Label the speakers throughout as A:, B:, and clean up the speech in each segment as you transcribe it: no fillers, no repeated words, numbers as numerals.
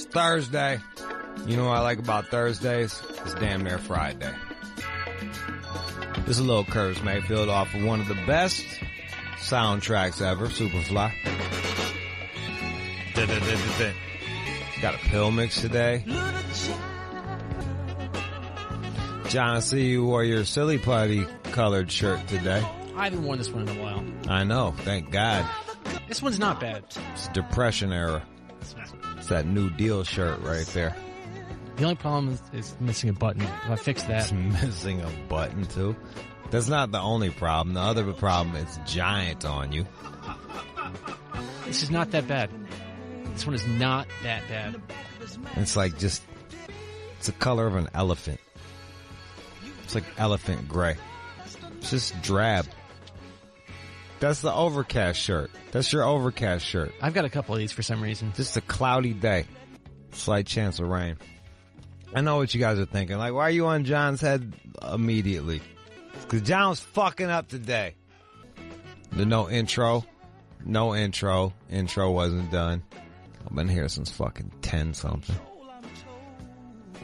A: It's Thursday. You know what I like about Thursdays? It's damn near Friday. This is a little Curtis Mayfield off of one of the best soundtracks ever, Superfly. Got a pill mix today. John, I see you wore your silly putty colored shirt today.
B: I haven't worn this one in a while.
A: I know, thank God.
B: This one's not bad.
A: It's Depression era. It's that New Deal shirt right there.
B: The only problem is missing a button. If I fix that...
A: It's missing a button, too. That's not the only problem. The other problem is giant on you.
B: This is not that bad. This one is not that bad.
A: It's like just... It's the color of an elephant. It's like elephant gray. It's just drab. That's the Overcast shirt. That's your Overcast shirt.
B: I've got a couple of these for some reason.
A: Just a cloudy day. Slight chance of rain. I know what you guys are thinking. Like, why are you on John's head immediately? Because John was fucking up today. No intro. Intro wasn't done. I've been here since fucking 10 something.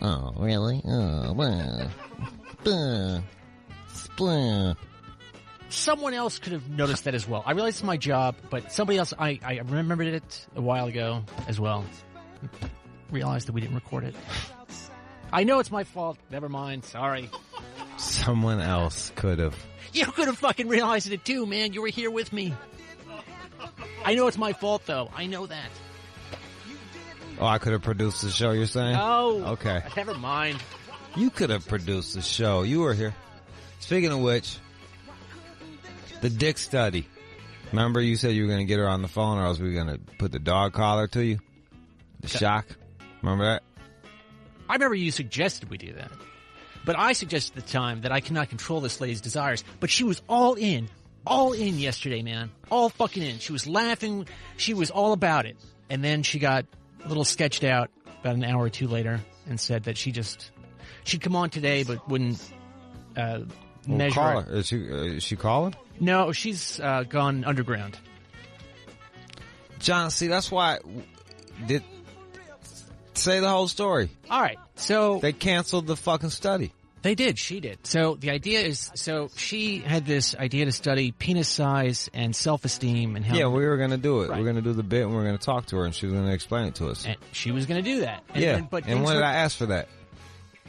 A: Oh, really? Oh,
B: Someone else could have noticed that as well. I realized it's my job, but somebody else, I remembered it a while ago as well. Realized that we didn't record it. I know it's my fault. Never mind. Sorry.
A: Someone else could have.
B: You could have fucking realized it too, man. You were here with me. I know it's my fault, though. I know that.
A: Oh, I could have produced the show, you're saying?
B: Oh.
A: Okay.
B: Never mind.
A: You could have produced the show. You were here. Speaking of which, the dick study. Remember you said you were going to get her on the phone or else we were going to put the dog collar to you? The shock? Remember that?
B: I remember you suggested we do that. But I suggested at the time that I cannot control this lady's desires. But she was all in yesterday, man. All fucking in. She was laughing. She was all about it. And then she got a little sketched out about an hour or two later and said that she'd come on today but wouldn't measure.
A: Call her. Is she calling?
B: No, she's gone underground.
A: John, see, that's why say the whole story.
B: All right, so
A: they canceled the fucking study.
B: They did. She did. So the idea is, she had this idea to study penis size and self-esteem and how.
A: Yeah, we were going to do it.
B: Right.
A: We were going to do the bit and we were going to talk to her and she was going to explain it to us.
B: And she was going to do that.
A: And, and when did I ask for that?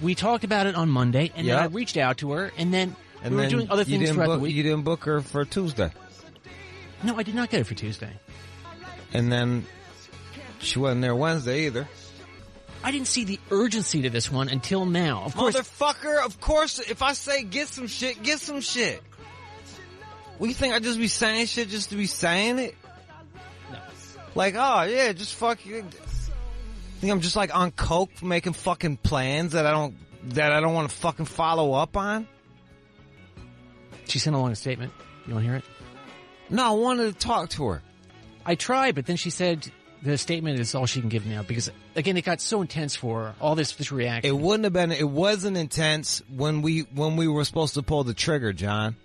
B: We talked about it on Monday and then I reached out to her and then we were doing other things throughout the week.
A: You didn't book her for Tuesday.
B: No, I did not get her for Tuesday.
A: And then she wasn't there Wednesday either.
B: I didn't see the urgency to this one until now. Of course,
A: motherfucker, of course, if I say get some shit, get some shit. What, you think I just be saying shit just to be saying it?
B: No.
A: Like, oh yeah, just fuck you. Think I'm just like on coke making fucking plans that I don't want to fucking follow up on?
B: She sent along a statement. You want to hear it?
A: No, I wanted to talk to her.
B: I tried, but then she said the statement is all she can give now because, again, it got so intense for her, all this reaction.
A: It wouldn't have been, it wasn't intense when we were supposed to pull the trigger, John.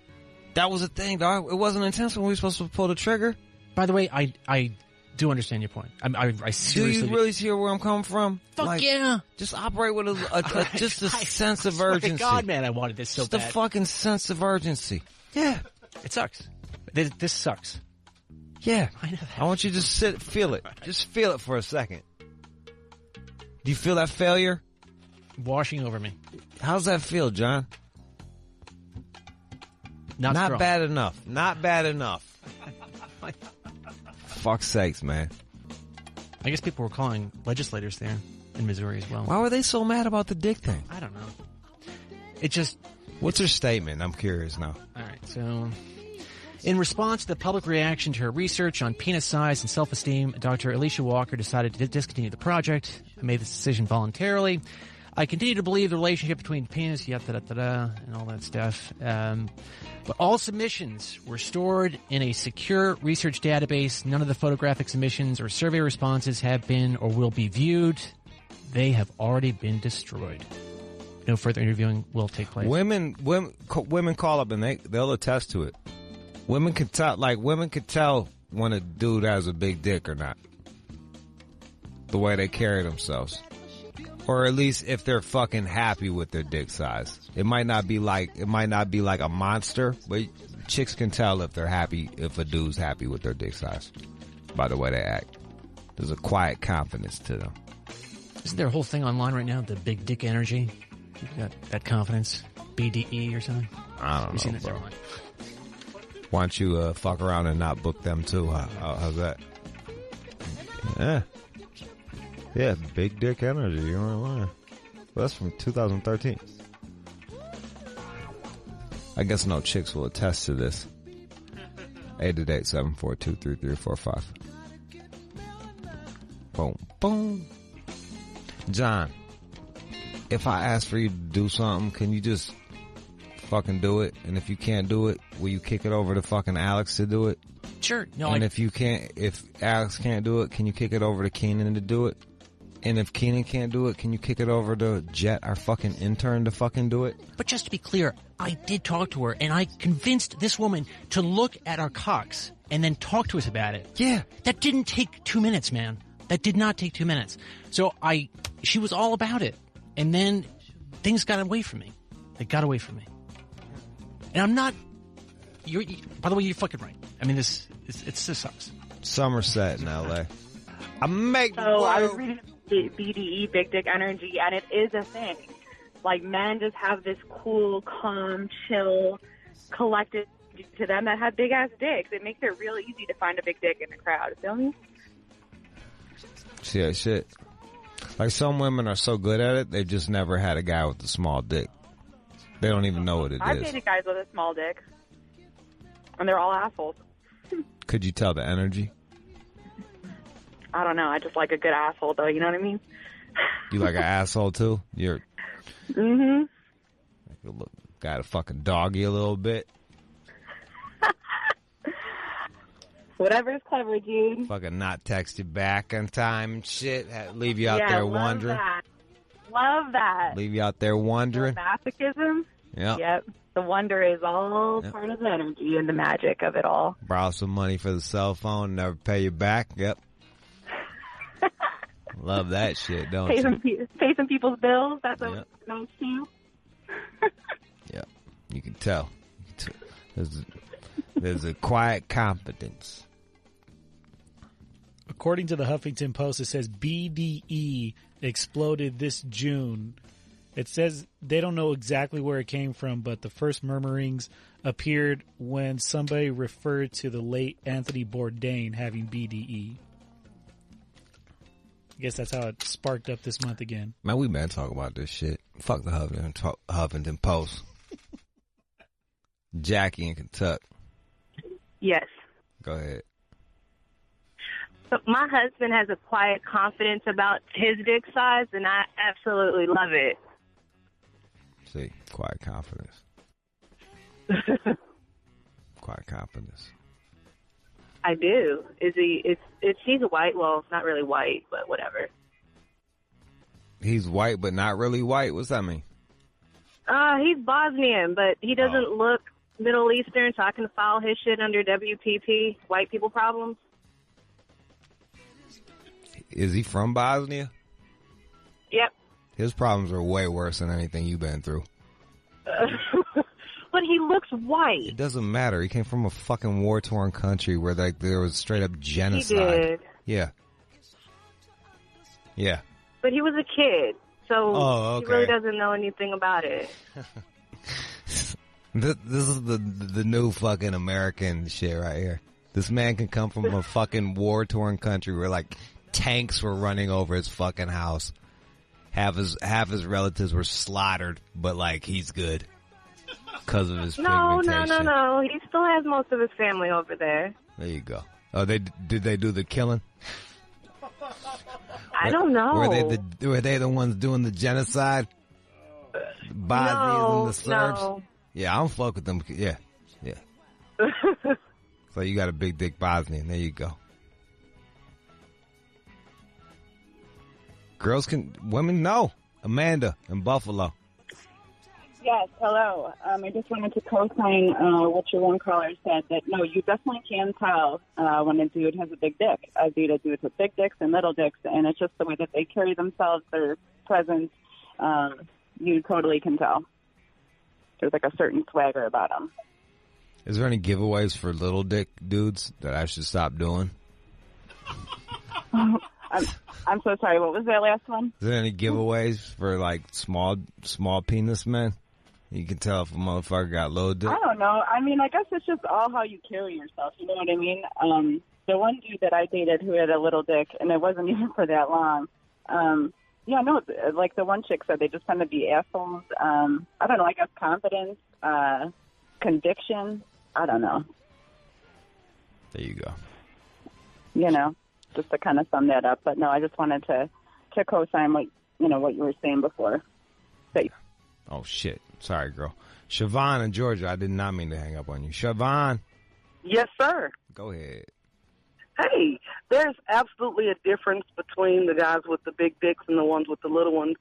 A: That was the thing, dog. It wasn't intense when we were supposed to pull the trigger.
B: By the way, I do understand your point. I seriously
A: do. You really see where I'm coming from?
B: Fuck
A: like,
B: yeah.
A: Just operate with just a sense of urgency.
B: God, man, I wanted this so
A: just
B: bad.
A: Just a fucking sense of urgency. Yeah.
B: It sucks. This sucks.
A: Yeah.
B: I know that.
A: I want you to just feel it. Just feel it for a second. Do you feel that failure?
B: Washing over me.
A: How's that feel, John?
B: Not
A: bad enough. Not bad enough. Fuck's sakes, man.
B: I guess people were calling legislators there in Missouri as well.
A: Why were they so mad about the dick thing?
B: I don't know. It just...
A: What's her statement? I'm curious now.
B: All right, so... In response to the public reaction to her research on penis size and self-esteem, Dr. Alicia Walker decided to discontinue the project. I made this decision voluntarily. I continue to believe the relationship between penis, and all that stuff. But all submissions were stored in a secure research database. None of the photographic submissions or survey responses have been or will be viewed. They have already been destroyed. No further interviewing will take place.
A: Women call up and they'll attest to it. Women could tell when a dude has a big dick or not. the way they carry themselves. Or at least if they're fucking happy with their dick size. It might not be like a monster, but chicks can tell if they're happy, if a dude's happy with their dick size by the way they act. There's a quiet confidence to them.
B: Isn't there a whole thing online right now, the big dick energy? You got that confidence? BDE or something?
A: I don't know, bro. Why don't you fuck around and not book them too? How's that? Yeah, big dick energy. You know what I mean? Well, that's from 2013. I guess no chicks will attest to this. 888-742-3345. Boom, boom. John, if I ask for you to do something, can you just fucking do it? And if you can't do it, will you kick it over to fucking Alex to do it?
B: Sure. No.
A: And if Alex can't do it, can you kick it over to Keenan to do it? And if Keenan can't do it, can you kick it over to Jet, our fucking intern, to fucking do it?
B: But just to be clear, I did talk to her, and I convinced this woman to look at our cocks and then talk to us about it.
A: Yeah.
B: That didn't take 2 minutes, man. That did not take 2 minutes. So she was all about it. And then things got away from me. They got away from me. And I'm not, by the way, you're fucking right. I mean, this sucks.
A: Somerset in LA. I
C: was reading BDE, big dick energy, and it is a thing. Like, men just have this cool, calm, chill, collected to them that have big-ass dicks. It makes it real easy to find a big dick in the crowd. Feel me?
A: Yeah, shit. Like, some women are so good at it, they've just never had a guy with a small dick. They don't even know what it
C: I've
A: is.
C: dated guys with a small dick, and they're all assholes.
A: Could you tell the energy?
C: I don't know. I just like a good asshole, though. You know what I mean?
A: You like an asshole, too?
C: Mm-hmm.
A: Got to fucking dog you a little bit.
C: Whatever's clever, Jude.
A: Fucking not text you back on time and shit. Leave you out there wondering.
C: Love that.
A: Leave you out there wondering.
C: Masochism?
A: Yep.
C: Yep. The wonder is all part of the energy and the magic of it all.
A: Borrow some money for the cell phone, never pay you back. Yep. Love that shit, don't you?
C: Pay some people's bills. That's a nice too.
A: Yeah, you can tell. There's a quiet confidence.
D: According to the Huffington Post, it says BDE exploded this June. It says they don't know exactly where it came from, but the first murmurings appeared when somebody referred to the late Anthony Bourdain having BDE. I guess that's how it sparked up this month again.
A: Man, we been talking about this shit. Fuck the Huffington Post. Jackie in Kentucky.
E: Yes.
A: Go ahead.
E: So my husband has a quiet confidence about his dick size, and I absolutely love it.
A: See, quiet confidence. Quiet confidence.
E: I do. He's white. Well, not really white, but whatever.
A: He's white, but not really white. What's that mean?
E: He's Bosnian, but he doesn't look Middle Eastern, so I can file his shit under WPP, white people problems.
A: Is he from Bosnia?
E: Yep.
A: His problems are way worse than anything you've been through.
E: But he looks white.
A: It doesn't matter. He came from a fucking war-torn country where there was straight up genocide.
E: He did.
A: Yeah. Yeah.
E: But he was a kid, so
A: okay.
E: He really doesn't know anything about it.
A: This is the new fucking American shit right here. This man can come from a fucking war-torn country where like tanks were running over his fucking house. Half his relatives were slaughtered, but like he's good because of his pigmentation.
E: No. He still has most of his family over there.
A: There you go. Oh, did they do the killing?
E: I don't know.
A: Were they the ones doing the genocide? Bosnians and the Serbs?
E: No.
A: Yeah, I don't fuck with them. Yeah. So you got a big dick Bosnian. There you go. Women know. Amanda in Buffalo.
C: Yes, hello. I just wanted to co-sign what your one caller said, that, no, you definitely can tell when a dude has a big dick. I date a dude with big dicks and little dicks, and it's just the way that they carry themselves, their presence. You totally can tell. There's like a certain swagger about them.
A: Is there any giveaways for little dick dudes that I should stop doing?
C: I'm so sorry. What was that last one?
A: Is there any giveaways for like small penis men? You can tell if a motherfucker got low dick.
C: I don't know. I mean, I guess it's just all how you carry yourself. You know what I mean? The one dude that I dated who had a little dick, and it wasn't even for that long. Yeah, no, like the one chick said, they just tend to be assholes. I don't know. I guess confidence, conviction. I don't know.
A: There you go.
C: You know, just to kind of sum that up. But no, I just wanted to co-sign what you were saying before. Safe.
A: Oh shit. Sorry, girl. Siobhan in Georgia. I did not mean to hang up on you. Siobhan.
F: Yes, sir.
A: Go ahead.
F: Hey, there's absolutely a difference between the guys with the big dicks and the ones with the little ones.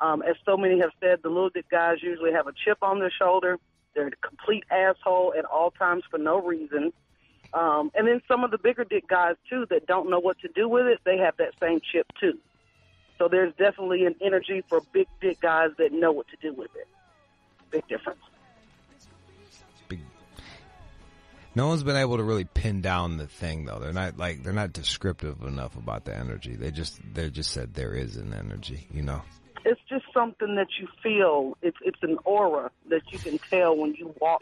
F: As so many have said, the little dick guys usually have a chip on their shoulder. They're a complete asshole at all times for no reason. And then some of the bigger dick guys, too, that don't know what to do with it, they have that same chip, too. So there's definitely an energy for big dick guys that know what to do with it. Big difference.
A: No one's been able to really pin down the thing, though. They're not descriptive enough about the energy. They just said there is an energy, you know.
F: It's just something that you feel. It's an aura that you can tell when you walk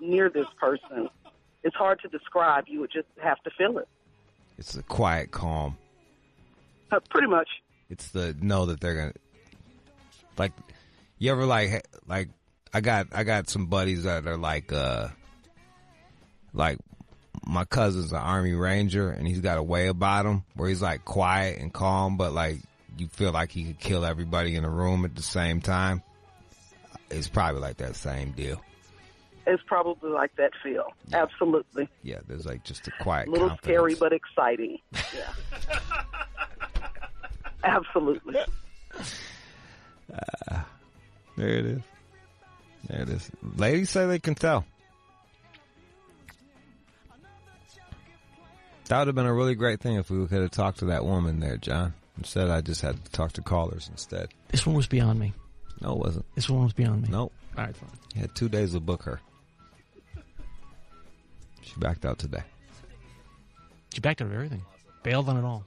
F: near this person. It's hard to describe. You would just have to feel it.
A: It's a quiet calm.
F: Pretty much.
A: It's the know that they're gonna, like, you ever like I got some buddies that are like my cousin's an Army Ranger, and he's got a way about him where he's like quiet and calm, but like you feel like he could kill everybody in the room at the same time. It's probably like that same deal.
F: It's probably like that feel. Yeah. Absolutely.
A: Yeah, there's like just a quiet,
F: a little
A: confidence.
F: Scary but exciting. Yeah. Absolutely.
A: There it is. There it is. Ladies say they can tell. That would have been a really great thing if we could have talked to that woman there, John. Instead, I just had to talk to callers instead.
B: This one was beyond me.
A: No, it wasn't.
B: This one was beyond me.
A: Nope.
B: All right, fine.
A: You had 2 days to book her. She backed out today.
B: She backed out of everything. Bailed on it all.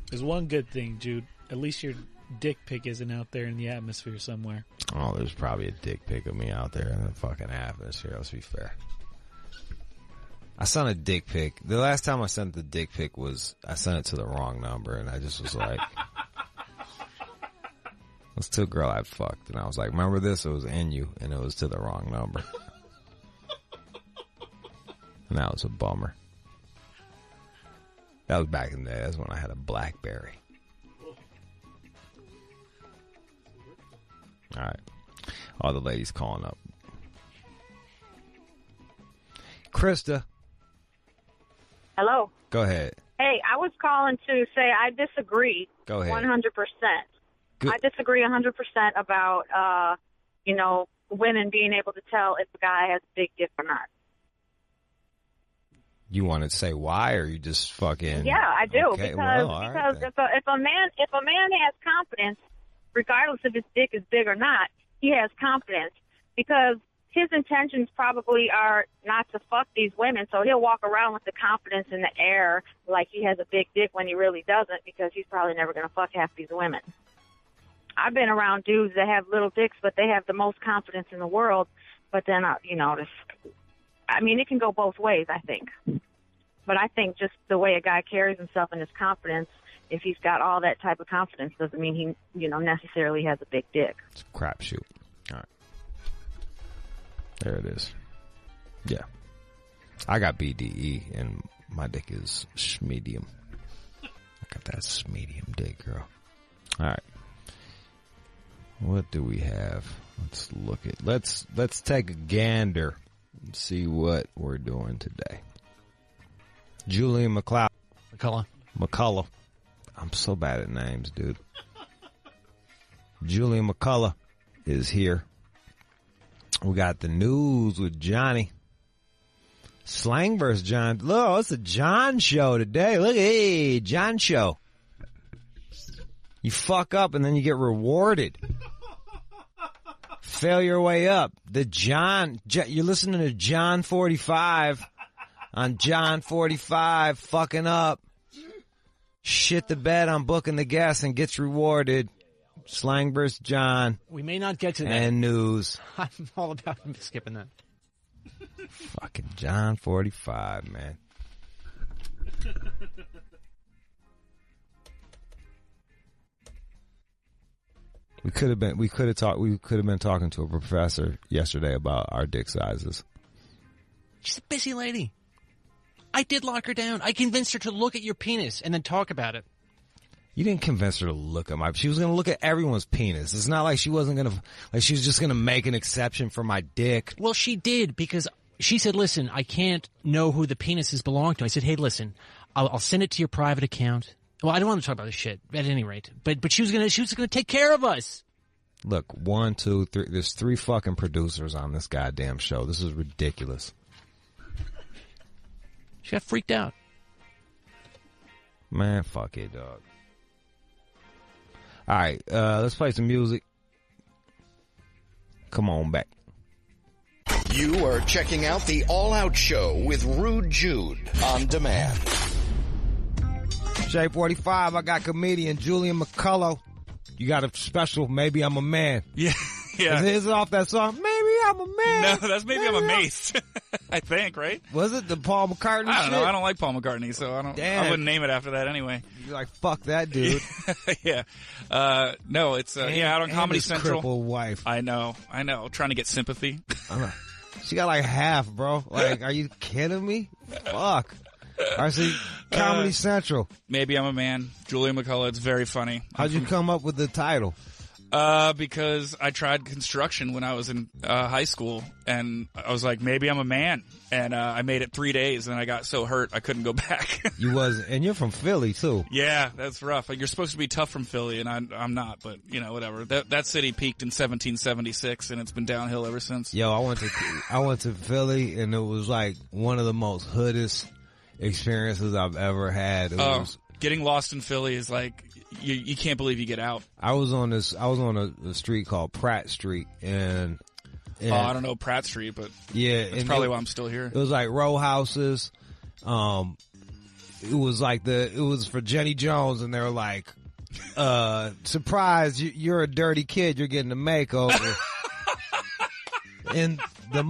D: There's one good thing, Jude. At least your dick pic isn't out there in the atmosphere somewhere.
A: Oh, there's probably a dick pic of me out there in the fucking atmosphere. Let's be fair. I sent a dick pic. The last time I sent the dick pic was I sent it to the wrong number, and I just was like, it was to a girl I'd fucked, and I was like, remember this? It was in you, and it was to the wrong number. And that was a bummer. That was back in the day. That's when I had a BlackBerry. All right. All the ladies calling up. Krista.
E: Hello.
A: Go ahead.
E: Hey, I was calling to say I disagree.
A: Go ahead.
E: 100%.
A: Good.
E: I disagree 100% about, women being able to tell if a guy has a big dick or not.
A: You want to say why, or you just fucking?
E: Yeah, I do.
A: Okay,
E: because
A: right,
E: if a man has confidence, regardless if his dick is big or not, he has confidence because his intentions probably are not to fuck these women, so he'll walk around with the confidence in the air like he has a big dick when he really doesn't because he's probably never going to fuck half these women. I've been around dudes that have little dicks, but they have the most confidence in the world, but then, it can go both ways, I think. But I think just the way a guy carries himself and his confidence, if he's got all that type of confidence, doesn't mean he, necessarily has a big dick.
A: It's a crapshoot. All right. There it is. Yeah. I got BDE, and my dick is medium. I got that medium dick, girl. All right. What do we have? Let's look at. Let's take a gander and see what we're doing today. Julian McCullough. I'm so bad at names, dude. Julian McCullough is here. We got the news with Johnny. Slang versus John. Look, it's a John show today. Look, hey, John show. You fuck up and then you get rewarded. Fail your way up. You're listening to John 45 on John 45, fucking up. Shit the bed on booking the guest and gets rewarded. Slang versus John.
B: We may not get to that.
A: And news.
B: I'm all about skipping that.
A: Fucking John 45, man. We could have been talking to a professor yesterday about our dick sizes.
B: She's a busy lady. I did lock her down. I convinced her to look at your penis and then talk about it.
A: You didn't convince her to look at my. She was going to look at everyone's penis. It's not like she wasn't going to. Like she was just going to make an exception for my dick.
B: Well, she did because she said, "Listen, I can't know who the penises belong to." I said, "Hey, listen, I'll send it to your private account." Well, I don't want to talk about this shit at any rate. But she was gonna take care of us.
A: Look, 1, 2, 3. There's 3 fucking producers on this goddamn show. This is ridiculous.
B: She got freaked out.
A: Man, fuck it, dog. All right, let's play some music. Come on back.
G: You are checking out the All Out Show with Rude Jude on demand.
A: Shape 45, I got comedian Julian McCullough. You got a special, Maybe I'm a Man.
H: Yeah.
A: Is it off that song, Maybe I'm a Man?
H: No, that's Maybe I'm a Mace. I think, right?
A: Was it the Paul McCartney
H: I don't
A: shit?
H: know. I don't like Paul McCartney, so I wouldn't name it after that anyway.
A: You're like, fuck that dude.
H: Yeah. No, it's, out on Comedy
A: his
H: Central.
A: crippled wife.
H: I know. Trying to get sympathy.
A: She got like half, bro. Like, are you kidding me? Fuck. I see Comedy Central.
H: Maybe I'm a Man. Julian McCullough. It's very funny.
A: How'd you come up with the title?
H: Because I tried construction when I was in high school, and I was like, maybe I'm a man. And I made it 3 days, and I got so hurt I couldn't go back.
A: And you're from Philly too.
H: Yeah, that's rough. Like, you're supposed to be tough from Philly, and I'm not. But whatever. That city peaked in 1776, and it's been downhill ever since.
A: Yo, I went to Philly, and it was like one of the most hoodest experiences I've ever had.
H: Getting lost in Philly is like you can't believe you get out.
A: I was on a street called Pratt Street, and
H: I don't know Pratt Street, but
A: yeah,
H: that's probably why I'm still here.
A: It was like row houses. It was for Jenny Jones, and they were like, surprise, you're a dirty kid, you're getting a makeover. And the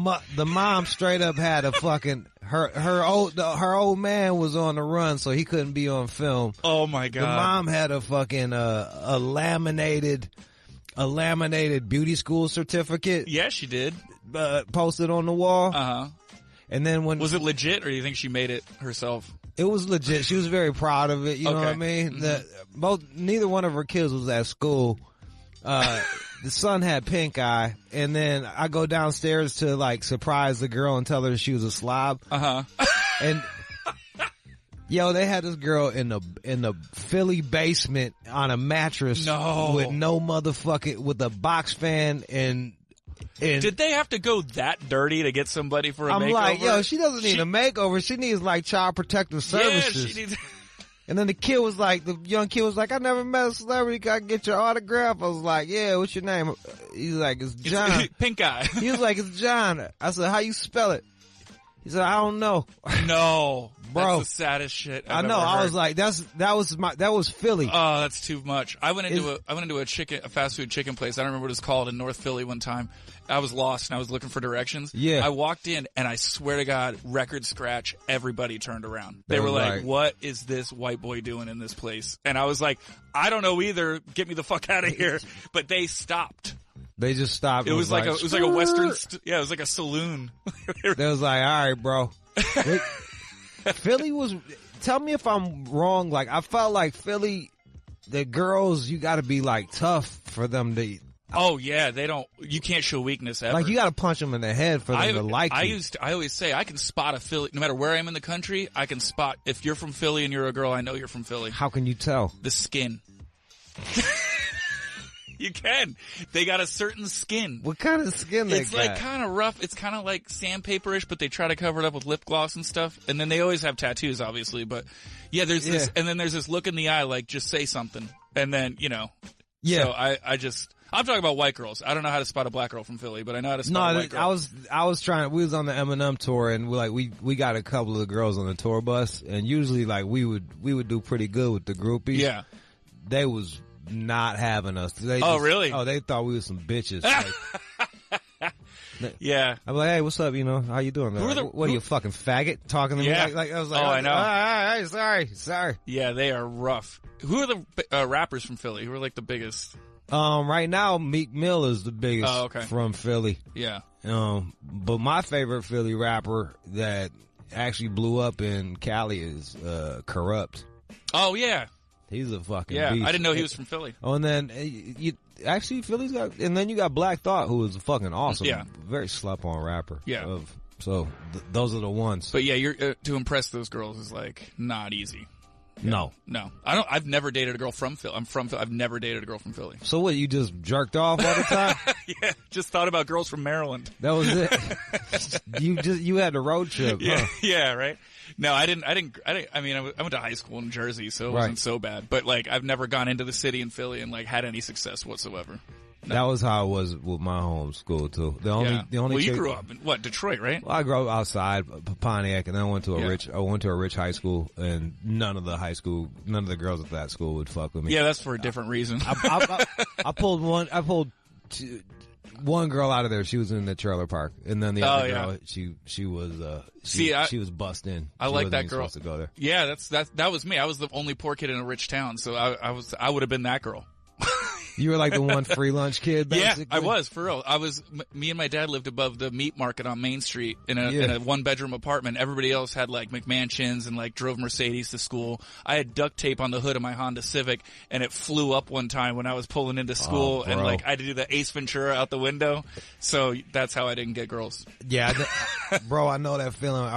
A: mom straight up had a fucking her old man was on the run, so he couldn't be on film.
H: Oh my god!
A: The mom had a fucking a laminated beauty school certificate.
H: Yeah, she did.
A: Posted on the wall. And then was
H: it legit, or do you think she made it herself?
A: It was legit. She was very proud of it. You know what I mean?
H: Mm-hmm.
A: Neither one of her kids was at school. The son had pink eye, and then I go downstairs to like surprise the girl and tell her she was a slob. And yo, they had this girl in the Philly basement on a mattress with no motherfucking with a box fan and did
H: they have to go that dirty to get somebody for a makeover?
A: I'm like, yo, she doesn't need a makeover. She needs like child protective services.
H: Yeah, she needs.
A: And then the young kid was like, I never met a celebrity. Can I get your autograph? I was like, yeah, what's your name? He's like, it's John.
H: Pink eye.
A: He was like, it's John. I said, how you spell it? He said, I don't know.
H: No.
A: Bro.
H: That's the saddest shit
A: I know. I was like, that was Philly.
H: Oh, that's too much. I went into a fast food chicken place. I don't remember what it was called in North Philly one time. I was lost and I was looking for directions.
A: Yeah.
H: I walked in and I swear to God, record scratch, everybody turned around. They were like, what is this white boy doing in this place? And I was like, I don't know either. Get me the fuck out of here. But they stopped.
A: They just stopped.
H: It was like a Western, it was like a saloon.
A: They was like, all right, bro. Philly was, tell me if I'm wrong. Like, I felt like Philly, the girls, you gotta be like tough for them to.
H: Oh yeah, you can't show weakness ever.
A: Like, you gotta punch them in the head for them to like you.
H: I always say, I can spot a Philly, no matter where I am in the country, I can spot, if you're from Philly and you're a girl, I know you're from Philly.
A: How can you tell?
H: The skin. You can. They got a certain skin.
A: What kind of skin they
H: It's
A: got?
H: like kind of rough. It's kind of like sandpaperish, but they try to cover it up with lip gloss and stuff. And then they always have tattoos, obviously. But yeah, there's this, and then there's this look in the eye, like just say something. And then,
A: Yeah.
H: So I'm talking about white girls. I don't know how to spot a black girl from Philly, but I know how to spot a white girl.
A: I was trying. We was on the Eminem tour, and we got a couple of the girls on the tour bus, and usually like we would do pretty good with the groupies.
H: Yeah.
A: They was not having us.
H: Really?
A: Oh, they thought we was some bitches.
H: Yeah.
A: I'm like, hey, what's up? How you doing? What are you, fucking faggot? Talking to me like I was like,
H: I know.
A: All right, sorry.
H: Yeah, they are rough. Who are the rappers from Philly? Who are like the biggest?
A: Right now, Meek Mill is the biggest from Philly.
H: Yeah.
A: But my favorite Philly rapper that actually blew up in Cali is Corrupt.
H: Oh yeah.
A: He's a fucking
H: beast.
A: beast.
H: I didn't know he was from Philly.
A: Oh, and then Philly's got, and then you got Black Thought, who is fucking awesome.
H: Yeah.
A: Very slept-on rapper.
H: Yeah.
A: So those are the ones.
H: But yeah, you're to impress those girls is like not easy. Yeah. No. I've never dated a girl from Philly. I'm from Philly. I've never dated a girl from Philly.
A: So what? You just jerked off all the time?
H: Yeah. Just thought about girls from Maryland.
A: That was it. you had a road trip.
H: Yeah.
A: Huh?
H: Yeah. Right. No, I didn't. I mean, I went to high school in Jersey, so it wasn't so bad. But like, I've never gone into the city in Philly and like had any success whatsoever. No.
A: That was how it was with my home school too. The only
H: well, you grew up in Detroit, right?
A: Well, I grew up outside Pontiac, and then I went to a rich high school, and none of the girls at that school would fuck with me.
H: Yeah, that's for a different reason.
A: I pulled one girl out of there. She was in the trailer park, and then the other girl, she was bussed in.
H: I like that girl.
A: Supposed to go there.
H: Yeah, that was me. I was the only poor kid in a rich town, so I would have been that girl.
A: You were like the one free lunch kid, basically?
H: Yeah, I was, for real. Me and my dad lived above the meat market on Main Street in a one-bedroom apartment. Everybody else had like McMansions and like drove Mercedes to school. I had duct tape on the hood of my Honda Civic, and it flew up one time when I was pulling into school, and like I had to do the Ace Ventura out the window. So that's how I didn't get girls.
A: Yeah, bro, I know that feeling.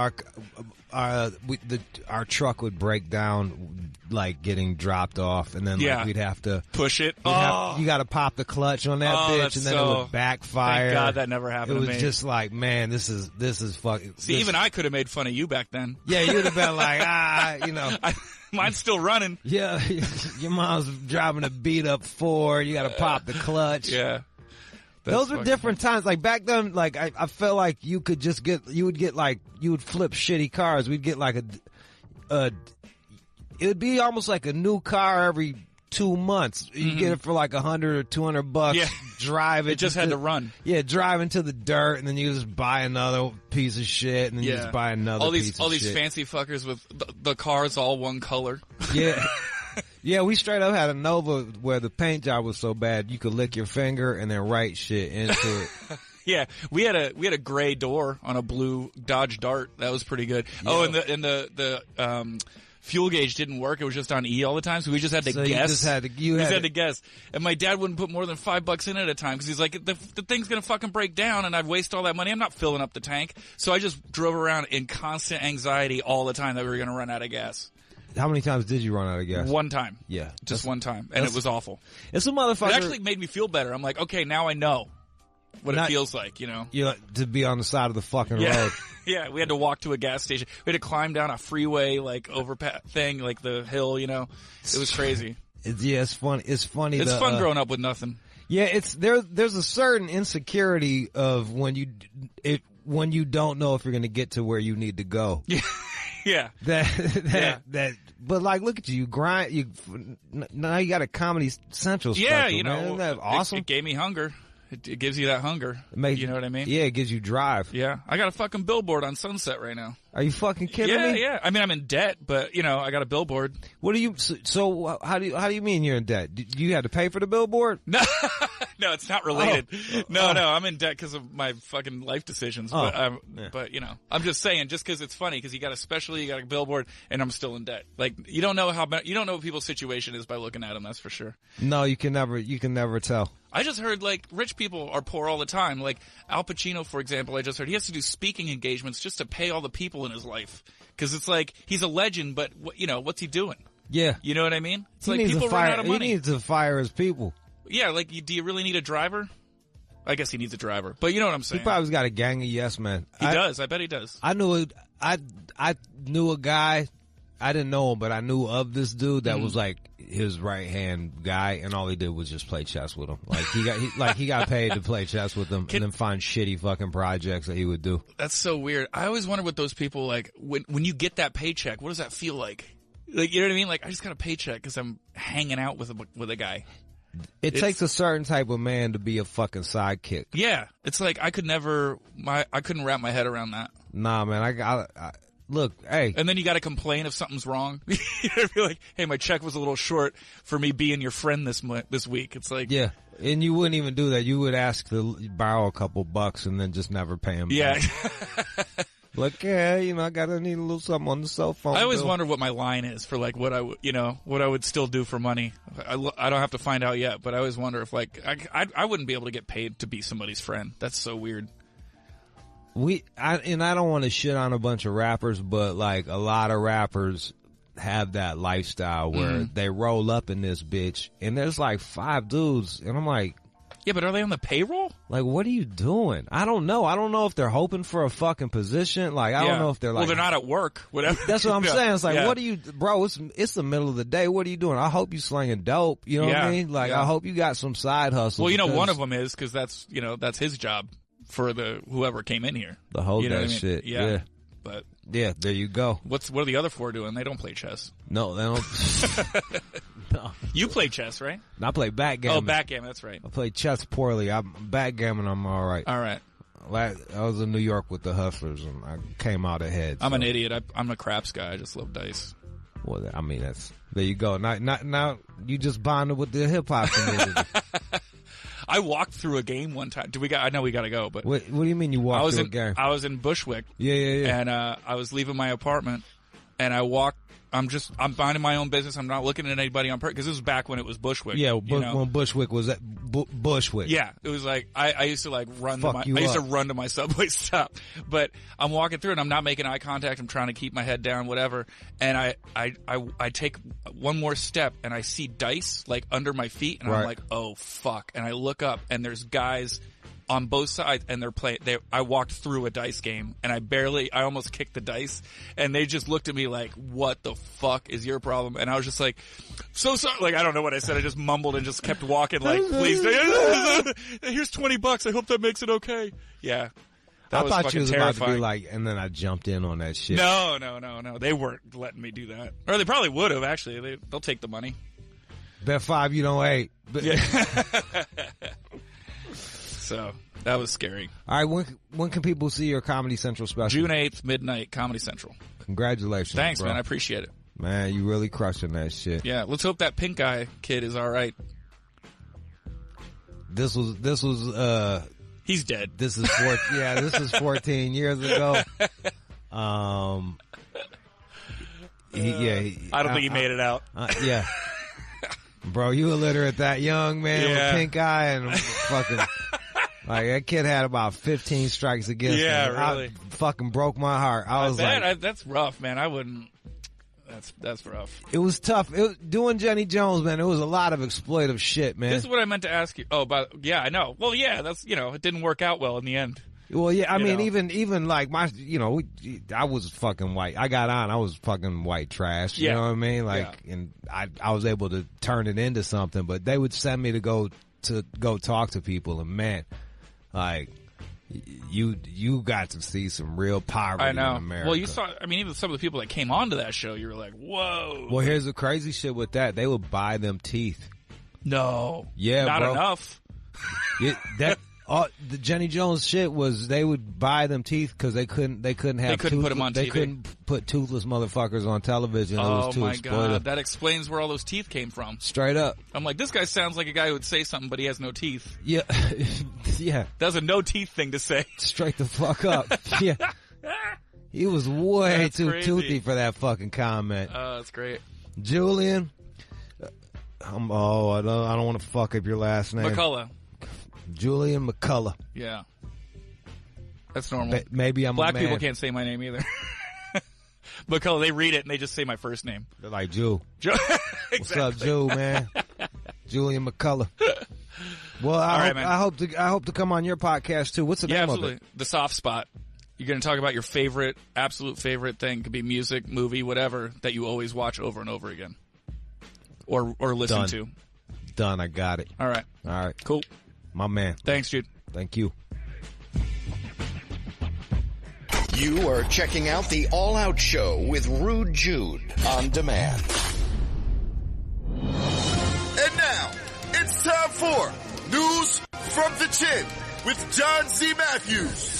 A: Our truck would break down, like getting dropped off, and then we'd have to
H: push it.
A: You got to pop the clutch on that bitch, and then it would backfire.
H: Thank God that never happened.
A: It was
H: to me.
A: just like, man, this is fucking.
H: See, even I could have made fun of you back then.
A: Yeah, you'd have been like,
H: mine's still running.
A: Yeah, your mom's driving a beat up Ford. You got to pop the clutch.
H: Yeah.
A: Those were different times. Like back then, like I felt like you would flip shitty cars. We'd get like it would be almost like a new car every 2 months. You get it for like $100 or $200.
H: Yeah.
A: Drive it.
H: It just had to run.
A: Yeah, drive into the dirt, and then you just buy another piece of shit, and then you just buy another piece of shit.
H: All these fancy fuckers with the cars all one color.
A: Yeah. Yeah, we straight up had a Nova where the paint job was so bad you could lick your finger and then write shit into it.
H: Yeah, we had a gray door on a blue Dodge Dart. That was pretty good. Yeah. Oh, and the fuel gauge didn't work. It was just on E all the time, so we just had to guess. You just had to guess. And my dad wouldn't put more than $5 in at a time because he's like, the thing's gonna fucking break down, and I'd waste all that money. I'm not filling up the tank. So I just drove around in constant anxiety all the time that we were gonna run out of gas.
A: How many times did you run out of gas?
H: One time.
A: Yeah.
H: Just one time. And it was awful.
A: It's a motherfucker.
H: It actually made me feel better. I'm like, okay, now I know what it feels like, you know?
A: To be on the side of the fucking road.
H: Yeah, we had to walk to a gas station. We had to climb down a freeway, like, overpass thing, like the hill, you know? It was crazy.
A: It's funny. It's funny.
H: It's fun growing up with nothing.
A: Yeah, there's a certain insecurity of when you don't know if you're going to get to where you need to go.
H: Yeah.
A: But like, look at you grind. Now you got a Comedy Central special.
H: Yeah, you know,
A: man. Isn't that awesome?
H: It gave me hunger. It gives you that hunger. You know what I mean?
A: Yeah, it gives you drive.
H: Yeah, I got a fucking billboard on Sunset right now.
A: Are you fucking kidding me?
H: Yeah. I mean, I'm in debt, but you know, I got a billboard.
A: What do you? So how do you mean you're in debt? Do you have to pay for the billboard?
H: No, no, it's not related. No, I'm in debt because of my fucking life decisions. But you know, I'm just saying, just because it's funny, because you got a billboard, and I'm still in debt. Like you don't know what people's situation is by looking at them. That's for sure.
A: No, you can never tell.
H: I just heard, like, rich people are poor all the time. Like, Al Pacino, for example, I just heard he has to do speaking engagements just to pay all the people in his life. Because it's like, he's a legend, but, you know, what's he doing?
A: Yeah.
H: You know what I mean? It's like people run out of money.
A: He needs to fire his people.
H: Yeah, like, do you really need a driver? I guess he needs a driver, but you know what I'm saying.
A: He probably's got a gang of yes men.
H: He does. I bet he does.
A: I knew a guy. I didn't know him, but I knew of this dude that was like his right hand guy, and all he did was just play chess with him. Like he got paid to play chess with him, and then find shitty fucking projects that he would do.
H: That's so weird. I always wonder what those people like when you get that paycheck. What does that feel like? Like, you know what I mean? Like, I just got a paycheck because I'm hanging out with a guy.
A: It takes a certain type of man to be a fucking sidekick.
H: Yeah, it's like I couldn't wrap my head around that.
A: Nah, man, I look, hey.
H: And then you got to complain if something's wrong. You'd be like, hey, my check was a little short for me being your friend this week. It's like,
A: yeah, and you wouldn't even do that. You would ask to borrow a couple bucks and then just never pay him back. Like, yeah, I gotta need a little something on the cell phone.
H: I always wonder what my line is for like what I would still do for money. I don't have to find out yet, but I always wonder if like I wouldn't be able to get paid to be somebody's friend. That's so weird.
A: I don't want to shit on a bunch of rappers, but like a lot of rappers have that lifestyle where they roll up in this bitch and there's like 5 dudes and I'm like,
H: yeah, but are they on the payroll?
A: Like, what are you doing? I don't know. I don't know if they're hoping for a fucking position. Like, I don't know if they're like,
H: well, they're not at work. Whatever.
A: That's what I'm saying. It's like, what are you, bro? It's the middle of the day. What are you doing? I hope you slinging dope. You know what I mean? Like, I hope you got some side hustle.
H: Well, one of them is because that's his job for whoever came in here.
A: The whole shit.
H: Yeah. But
A: yeah, there you go.
H: What are the other 4 doing? They don't play chess.
A: No, they don't. No.
H: You play chess, right?
A: I play backgammon.
H: Oh, backgammon, that's right.
A: I play chess poorly. Backgammon, I'm all right.
H: All right.
A: I was in New York with the Hustlers, and I came out ahead.
H: I'm an idiot. I'm a craps guy. I just love dice.
A: Well, I mean, there you go. Now you just bonded with the hip hop community.
H: I walked through a game one time. I know we got to go, but
A: what do you mean you walked through a game?
H: I was in Bushwick.
A: Yeah.
H: And I was leaving my apartment, and I walked. I'm minding my own business. I'm not looking at anybody on purpose because this was back when it was Bushwick.
A: Yeah, when Bushwick was at Bushwick.
H: Yeah, it was like I used to like run. I used to run to my subway stop, but I'm walking through and I'm not making eye contact. I'm trying to keep my head down, whatever. And I take one more step and I see dice like under my feet, and I'm like, oh fuck! And I look up and there's guys on both sides, and they're playing. I walked through a dice game, and I almost kicked the dice, and they just looked at me like, "What the fuck is your problem?" And I was just like, "So sorry." Like, I don't know what I said. I just mumbled and just kept walking. Like, please, here's $20. I hope that makes it okay. Yeah,
A: I thought you was about to be like, and then I jumped in on that shit.
H: No. They weren't letting me do that, or they probably would have. Actually, they'll take the money.
A: Bet 5 you don't hate.
H: Yeah. So that was scary.
A: All right, when can people see your Comedy Central special?
H: June 8th, midnight, Comedy Central.
A: Congratulations.
H: Thanks,
A: bro.
H: man. I appreciate it.
A: Man, you really crushing that shit.
H: Yeah, let's hope that pink eye kid is all right.
A: This was
H: he's dead.
A: This is 14 years ago. I
H: don't think he made it out.
A: Yeah. Bro, you illiterate that young man with pink eye and fucking like that kid had about 15 strikes against him.
H: Yeah, really.
A: I fucking broke my heart. I was like,
H: that's rough, man. I wouldn't. That's rough.
A: It was tough. Doing Jenny Jones, man. It was a lot of exploitive shit, man.
H: This is what I meant to ask you. Oh, I know. Well, yeah, that's it didn't work out well in the end.
A: Well, yeah, I mean, even like I was fucking white. I got on, I was fucking white trash. You know what I mean? Like, and I was able to turn it into something, but they would send me to go talk to people, and man, like, you got to see some real poverty in America.
H: Well, you saw, I mean, even some of the people that came onto that show, you were like, whoa.
A: Well, here's the crazy shit with that. They would buy them teeth.
H: No.
A: Yeah,
H: not
A: bro.
H: enough.
A: The Jenny Jones shit was they would buy them teeth because they couldn't
H: put them on TV.
A: They couldn't put toothless motherfuckers on television. It was too exploitive.
H: God, that explains where all those teeth came from.
A: Straight up.
H: I'm like, this guy sounds like a guy who would say something, but he has no teeth.
A: Yeah, yeah.
H: That's a no teeth thing to say.
A: Straight the fuck up. Yeah. He was way too toothy for that fucking comment.
H: Oh, that's great.
A: Julian. I don't want to fuck up your last name.
H: McCullough.
A: Julian McCullough.
H: Yeah. That's normal.
A: Maybe I'm
H: Black
A: a man.
H: people can't say my name either. McCullough, they read it and they just say my first name.
A: They're like, Jew.
H: Exactly.
A: What's up, Jew, man? Julian McCullough. Well,
H: right, man.
A: I hope to come on your podcast too. What's the name
H: absolutely.
A: of it?
H: The Soft Spot. You're going to talk about your favorite, absolute favorite thing. Could be music, movie, whatever, that you always watch over and over again. Or listen
A: Done.
H: to.
A: Done. I got it.
H: All right. Cool.
A: My man.
H: Thanks, Jude.
A: Thank you.
G: You are checking out the All Out Show with Rude Jude on demand.
I: And now, it's time for News from the Chin with John C. Matthews.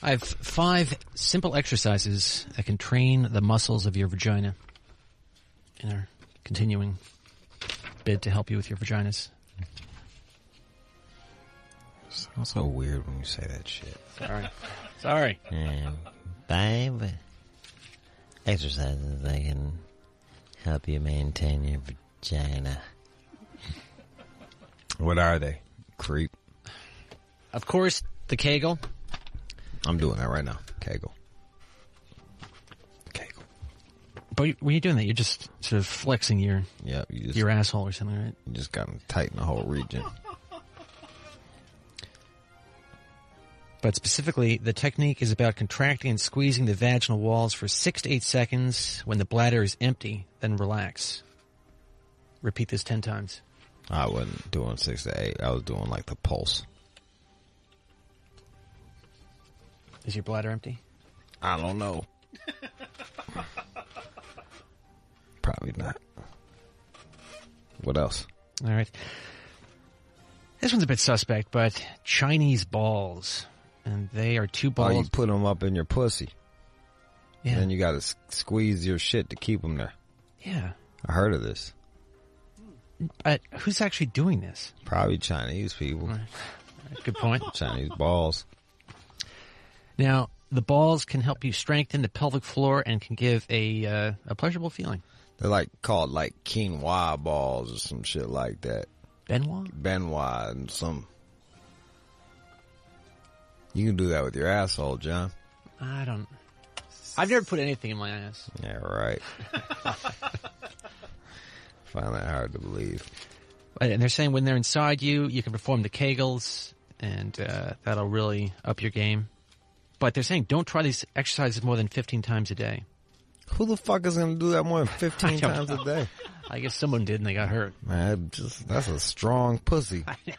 B: I have 5 simple exercises that can train the muscles of your vagina in our continuing bid to help you with your vaginas.
A: Sounds so weird when you say that shit.
B: Sorry.
J: 5 exercises that can help you maintain your vagina.
A: What are they? Creep.
B: Of course, the Kegel.
A: I'm doing that right now. Kegel.
B: But when you're doing that, you're just sort of flexing your asshole or something, right?
A: You just got to tighten the whole region.
B: But specifically, the technique is about contracting and squeezing the vaginal walls for 6 to 8 seconds when the bladder is empty, then relax. Repeat this 10 times.
A: I wasn't doing 6 to 8. I was doing like the pulse.
B: Is your bladder empty?
A: I don't know. Probably not. What else?
B: All right. This one's a bit suspect, but Chinese balls. And they are 2 balls.
A: Oh, you put them up in your pussy.
B: Yeah.
A: And then you got to squeeze your shit to keep them there.
B: Yeah.
A: I heard of this.
B: But who's actually doing this?
A: Probably Chinese people.
B: Right. Good point.
A: Chinese balls.
B: Now, the balls can help you strengthen the pelvic floor and can give a pleasurable feeling.
A: They're called quinoa balls or some shit like that.
B: Benoit?
A: Benoit and some. You can do that with your asshole, John.
B: I've never put anything in my ass.
A: Yeah, right. Find that hard to believe.
B: And they're saying when they're inside you, you can perform the Kegels, and that'll really up your game. But they're saying don't try these exercises more than 15 times a day.
A: Who the fuck is going to do that more than 15 times a day?
B: I guess someone did and they got hurt.
A: Man, that's a strong pussy.
B: I know.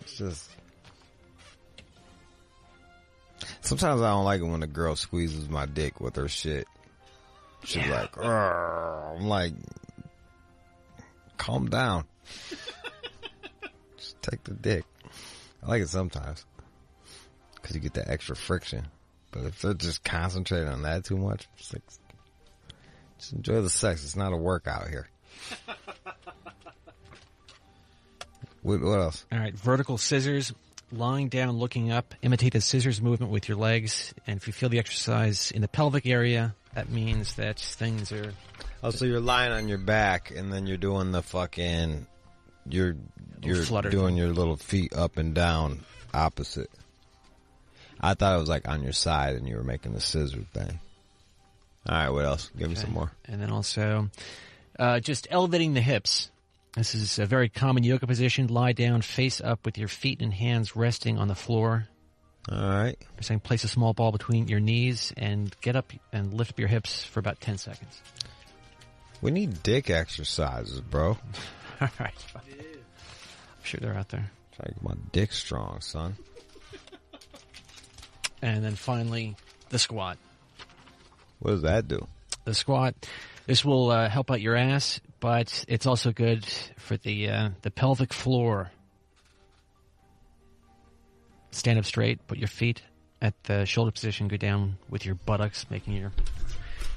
A: It's just... Sometimes I don't like it when a girl squeezes my dick with her shit. She's like, "Arr." I'm like, calm down. Just take the dick. I like it sometimes. Because you get that extra friction. But if they're just concentrating on that too much, just enjoy the sex. It's not a workout here. What else?
B: All right, vertical scissors. Lying down, looking up. Imitate the scissors movement with your legs. And if you feel the exercise in the pelvic area, that means that things are...
A: Oh, so you're lying on your back, and then you're doing the fucking... You're doing your little feet up and down opposite. I thought it was on your side, and you were making the scissors thing. All right, what else? Give me some more.
B: And then also, just elevating the hips. This is a very common yoga position. Lie down, face up with your feet and hands resting on the floor.
A: All right.
B: We're saying place a small ball between your knees and get up and lift up your hips for about 10 seconds.
A: We need dick exercises, bro.
B: All right. I'm sure they're out there.
A: Try to get my dick strong, son.
B: And then finally, the squat.
A: What does that do?
B: The squat. This will help out your ass, but it's also good for the pelvic floor. Stand up straight, put your feet at the shoulder position, go down with your buttocks, making your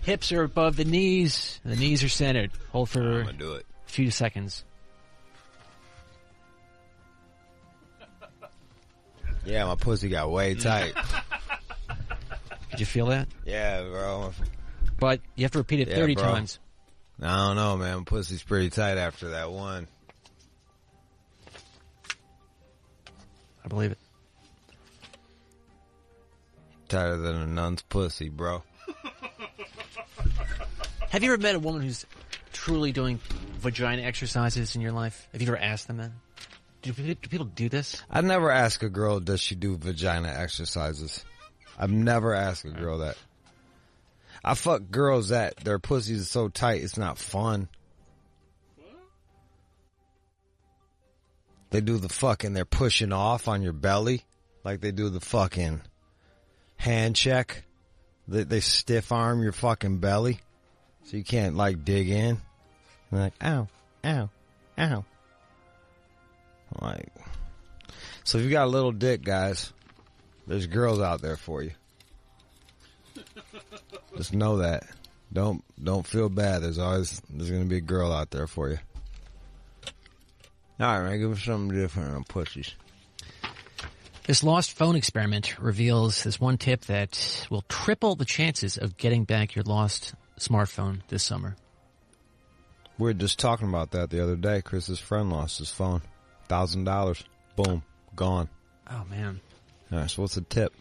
B: hips are above the knees, and the knees are centered. Hold for
A: I'm gonna do it.
B: A few seconds.
A: Yeah, my pussy got way tight.
B: Did you feel that?
A: Yeah, bro.
B: But you have to repeat it 30 times.
A: I don't know, man. My pussy's pretty tight after that one.
B: I believe it.
A: Tighter than a nun's pussy, bro.
B: Have you ever met a woman who's truly doing vagina exercises in your life? Have you ever asked them that? Do people do this?
A: I never ask a girl, does she do vagina exercises? I've never asked a girl that. I fuck girls that their pussies are so tight it's not fun. They do the fucking, they're pushing off on your belly. Like they do the fucking hand check. They stiff arm your fucking belly. So you can't like dig in. They're like, ow, ow, ow. Like, so if you got a little dick, guys, there's girls out there for you. Just know that. Don't feel bad. There's gonna be a girl out there for you. All right, man, give us something different on pussies.
B: This lost phone experiment reveals this one tip that will triple the chances of getting back your lost smartphone this summer.
A: We were just talking about that the other day. Chris's friend lost his phone. $1,000. Boom. Gone.
B: Oh, man.
A: All right, so what's the tip?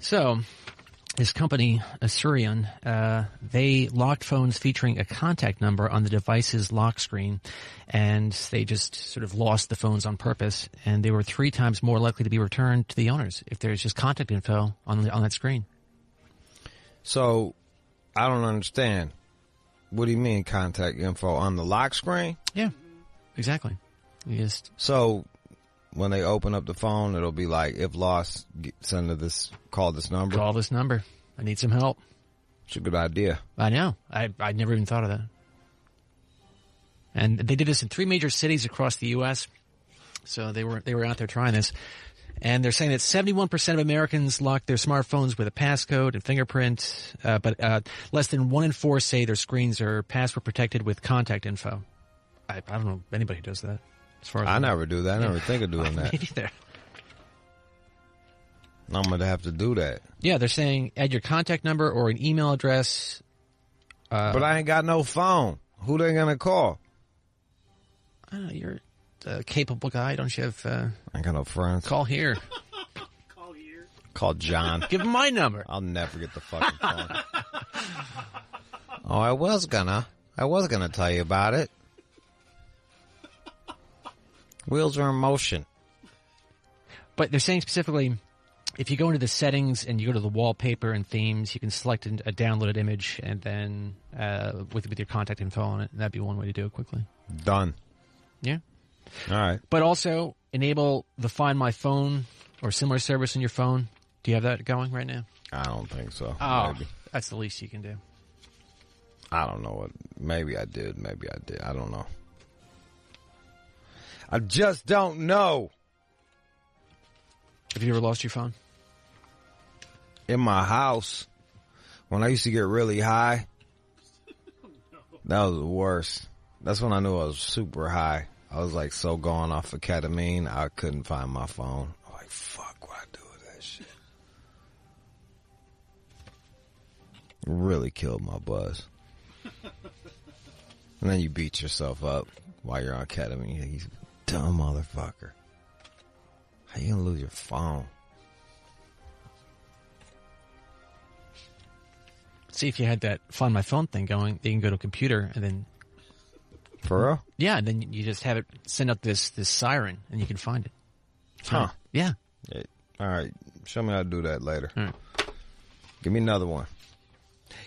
B: So, this company, Asurion, they locked phones featuring a contact number on the device's lock screen, and they just sort of lost the phones on purpose, and they were 3 times more likely to be returned to the owners if there's just contact info on that screen.
A: So, I don't understand. What do you mean contact info on the lock screen?
B: Yeah, exactly.
A: So, when they open up the phone, it'll be like, if lost, call this number.
B: Call this number. I need some help.
A: It's a good idea.
B: I know. I never even thought of that. And they did this in 3 major cities across the U.S. So they were out there trying this. And they're saying that 71% of Americans lock their smartphones with a passcode and fingerprint, but less than 1 in 4 say their screens are password protected with contact info. I don't know anybody who does that. As far as
A: I never do that. I never think of doing that.
B: Me neither.
A: I'm going to have to do that.
B: Yeah, they're saying add your contact number or an email address.
A: But I ain't got no phone. Who they going to call?
B: You're a capable guy. Don't you have...
A: I ain't got no friends.
B: Call here.
A: Call John.
B: Give him my number.
A: I'll never get the fucking phone. Oh, I was gonna tell you about it. Wheels are in motion.
B: But they're saying specifically, if you go into the settings and you go to the wallpaper and themes, you can select a downloaded image and then with your contact info on it. That'd be one way to do it quickly.
A: Done.
B: Yeah.
A: All right.
B: But also enable the Find My Phone or similar service on your phone. Do you have that going right now?
A: I don't think so.
B: Oh,
A: maybe.
B: That's the least you can do.
A: I don't know what. Maybe I did. Maybe I did. I don't know. I just don't know.
B: Have you ever lost your phone?
A: In my house, when I used to get really high, that was the worst. That's when I knew I was super high. I was like so going off of ketamine, I couldn't find my phone. I'm like, fuck, what I do with that shit? Really killed my buzz. And then you beat yourself up while you're on ketamine. You dumb motherfucker. How you gonna lose your phone?
B: See, if you had that Find My Phone thing going, you can go to a computer and then...
A: For real?
B: Yeah, and then you just have it send out this siren and you can find it.
A: Huh.
B: Yeah.
A: All right. Show me how to do that later.
B: All right.
A: Give me another one.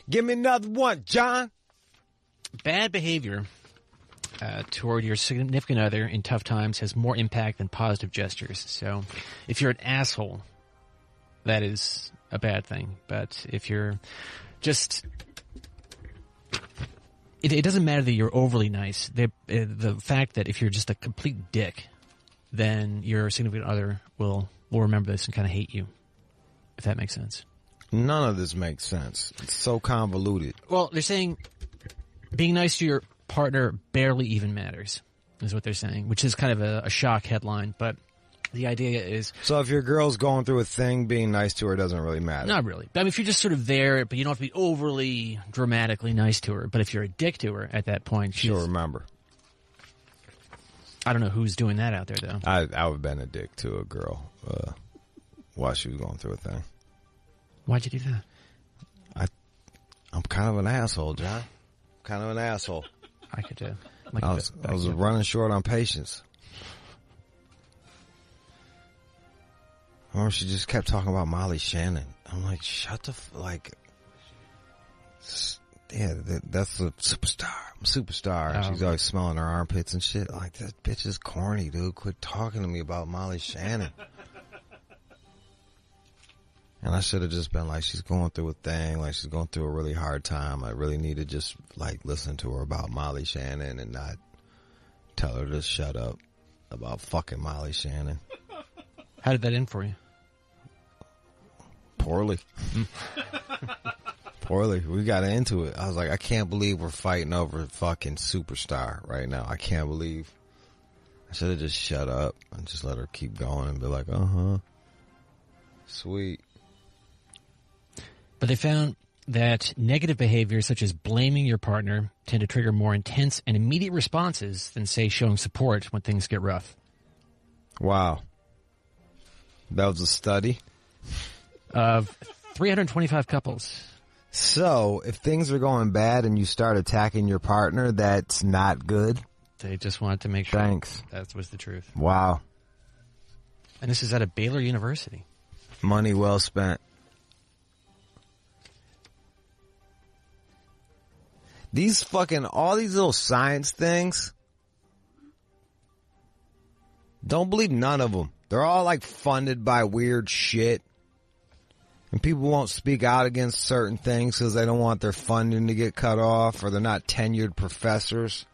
A: Give me another one, John.
B: Bad behavior toward your significant other in tough times has more impact than positive gestures. So if you're an asshole, that is a bad thing. But if you're just... It doesn't matter that you're overly nice. The fact that if you're just a complete dick, then your significant other will remember this and kind of hate you, if that makes sense.
A: None of this makes sense. It's so convoluted.
B: Well, they're saying being nice to your partner barely even matters, is what they're saying, which is kind of a shock headline, but the idea is...
A: So if your girl's going through a thing, being nice to her doesn't really matter.
B: Not really. I mean, if you're just sort of there, but you don't have to be overly dramatically nice to her, but if you're a dick to her at that point...
A: She'll remember.
B: I don't know who's doing that out there, though.
A: I would have been a dick to a girl while she was going through a thing.
B: Why'd you do that?
A: I'm kind of an asshole, John. Kind of an asshole.
B: I could Like
A: I was running short on patience. I remember she just kept talking about Molly Shannon. I'm like, shut the yeah, that's a superstar. I'm a superstar. She's always smelling her armpits and shit. Like, that bitch is corny, dude. Quit talking to me about Molly Shannon. And I should have just been like, she's going through a thing. Like, she's going through a really hard time. I really need to just, like, listen to her about Molly Shannon and not tell her to shut up about fucking Molly Shannon.
B: How did that end for you?
A: Poorly. Poorly. We got into it. I was like, I can't believe we're fighting over fucking superstar right now. I can't believe. I should have just shut up and just let her keep going and be like, sweet.
B: But they found that negative behaviors such as blaming your partner tend to trigger more intense and immediate responses than, say, showing support when things get rough.
A: Wow. That was a study?
B: Of 325 couples.
A: So, if things are going bad and you start attacking your partner, that's not good?
B: They just wanted to make sure.
A: Thanks.
B: That was the truth.
A: Wow.
B: And this is at a Baylor University.
A: Money well spent. These fucking, all these little science things, don't believe none of them. They're all like funded by weird shit. And people won't speak out against certain things because they don't want their funding to get cut off, or they're not tenured professors.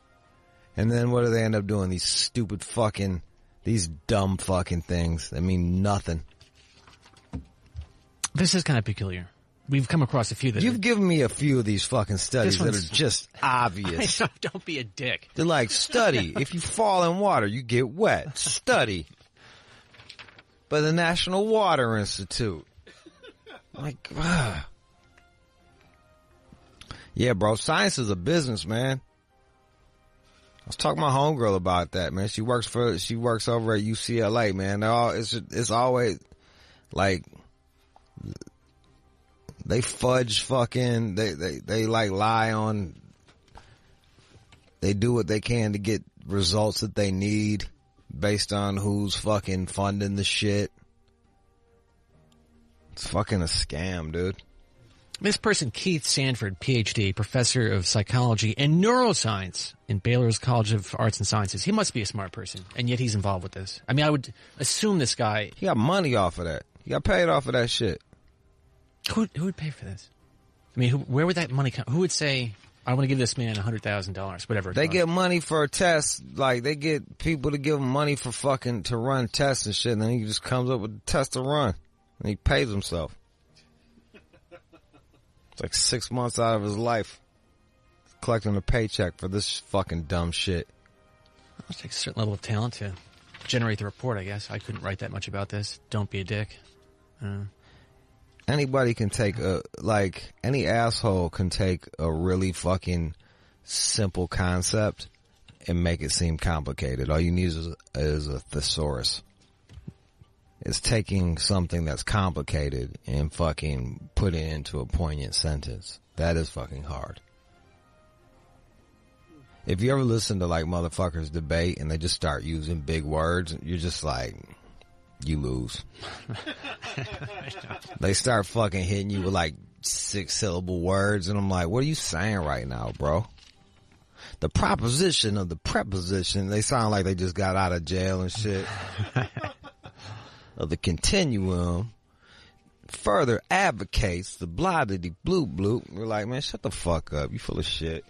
A: And then what do they end up doing? These stupid fucking, these dumb fucking things that mean nothing.
B: This is kind of peculiar. We've come across a few that
A: You've given me a few of these fucking studies that are just obvious.
B: Don't be a dick.
A: They're like, study. If you fall in water, you get wet. Study. By the National Water Institute. Like, yeah, bro. Science is a business, man. I was talking to my homegirl about that, man. She works over at UCLA, man. It's always like they fudge fucking. They like lie on. They do what they can to get results that they need based on who's fucking funding the shit. It's fucking a scam, dude.
B: This person, Keith Sanford, PhD, professor of psychology and neuroscience in Baylor's College of Arts and Sciences. He must be a smart person, and yet he's involved with this. I mean, I would assume this guy...
A: He got money off of that. He got paid off of that shit.
B: Who would pay for this? I mean, where would that money come? Who would say, I want to give this man $100,000, whatever.
A: They get money for a test. Like, they get people to give him money for fucking, to run tests and shit, and then he just comes up with a test to run. And he pays himself. It's like 6 months out of his life collecting a paycheck for this fucking dumb shit.
B: It takes a certain level of talent to generate the report, I guess. I couldn't write that much about this. Don't be a dick.
A: Anybody can take any asshole can take a really fucking simple concept and make it seem complicated. All you need is a thesaurus. It's taking something that's complicated and fucking putting it into a poignant sentence. That is fucking hard. If you ever listen to like motherfuckers debate and they just start using big words, you're just like, you lose. They start fucking hitting you with like 6-syllable words and I'm like, what are you saying right now, bro? The proposition of the preposition, they sound like they just got out of jail and shit. Of the continuum further advocates the blah-diddy bloop bloop. We're like, man, shut the fuck up. You full of shit.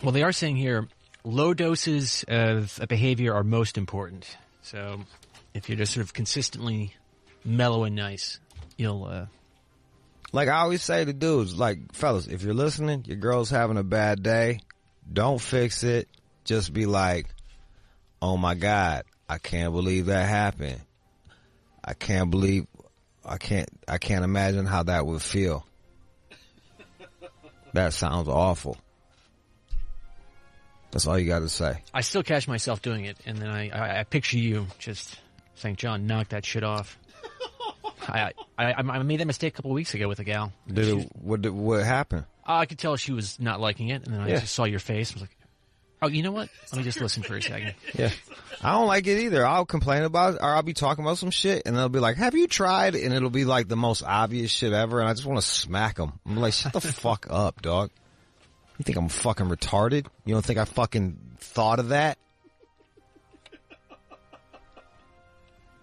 B: Well, they are saying here, low doses of a behavior are most important. So if you're just sort of consistently mellow and nice, you'll...
A: Like I always say to dudes, like, fellas, if you're listening, your girl's having a bad day, don't fix it. Just be like, oh my God, I can't believe that happened. I can't imagine how that would feel. That sounds awful. That's all you got to say.
B: I still catch myself doing it, and then I picture you just saying, John, knock that shit off. I made that mistake a couple of weeks ago with a gal.
A: What happened?
B: I could tell she was not liking it, and then I just saw your face. I was like, oh, you know what? Let me just listen for a second.
A: Yeah. I don't like it either. I'll complain about it, or I'll be talking about some shit, and they'll be like, have you tried? And it'll be like the most obvious shit ever, and I just want to smack them. I'm like, shut the fuck up, dog. You think I'm fucking retarded? You don't think I fucking thought of that?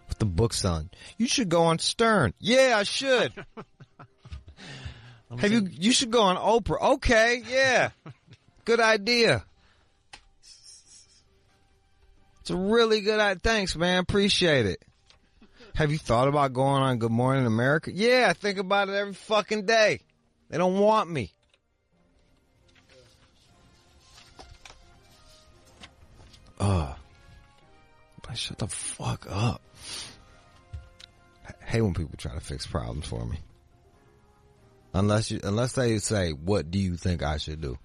A: Put the books on. You should go on Stern. Yeah, I should. You should go on Oprah. Okay, yeah. Good idea. It's a really good idea. Thanks, man. Appreciate it. Have you thought about going on Good Morning America? Yeah, I think about it every fucking day. They don't want me. Shut the fuck up. I hate when people try to fix problems for me. Unless they say, what do you think I should do?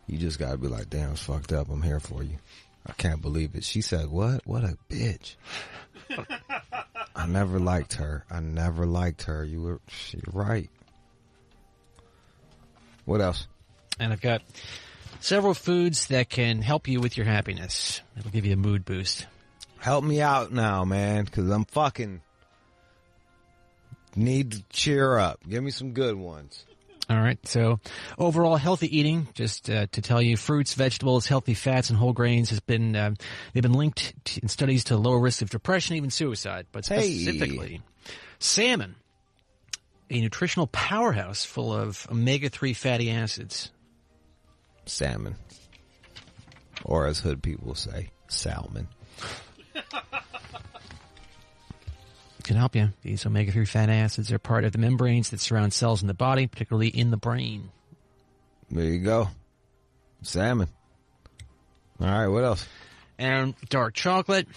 A: You just gotta be like, damn, it's fucked up. I'm here for you. I can't believe it. She said, what? What a bitch. I never liked her. You're right. What else?
B: And I've got several foods that can help you with your happiness. It'll give you a mood boost.
A: Help me out now, man, because I'm fucking need to cheer up. Give me some good ones.
B: All right. So overall healthy eating, just to tell you, fruits, vegetables, healthy fats, and whole grains has been they've been linked in studies to lower risk of depression, even suicide. But specifically, salmon, a nutritional powerhouse full of omega-3 fatty acids.
A: Salmon. Or as hood people say, salmon.
B: Can help you. These omega-3 fatty acids are part of the membranes that surround cells in the body, particularly in the brain.
A: There you go. Salmon. All right, what else?
B: And dark chocolate.